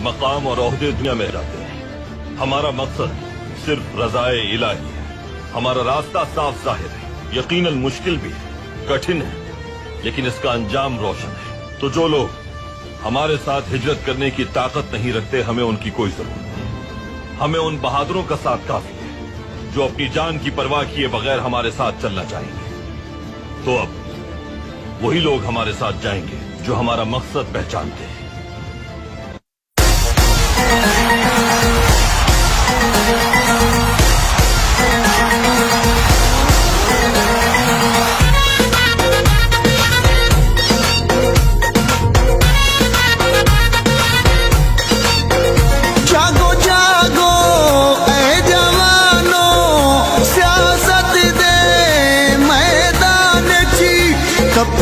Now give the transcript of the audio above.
मकाम और ओहदे दुनिया में जाते हैं। हमारा मकसद सिर्फ रज़ाए इलाही है। हमारा रास्ता साफ जाहिर है, यकीनन मुश्किल भी है, कठिन है, लेकिन इसका अंजाम रोशन है। तो जो लोग हमारे साथ हिजरत करने की ताकत नहीं रखते, हमें उनकी कोई जरूरत नहीं। हमें उन बहादुरों का साथ काफी है जो अपनी जान की परवाह किए बगैर हमारे साथ चलना चाहेंगे। तो अब वही लोग हमारे साथ जाएंगे जो हमारा मकसद पहचानते हैं। जागो जागो ऐ जवानो, सियासत दे मैदान ची कब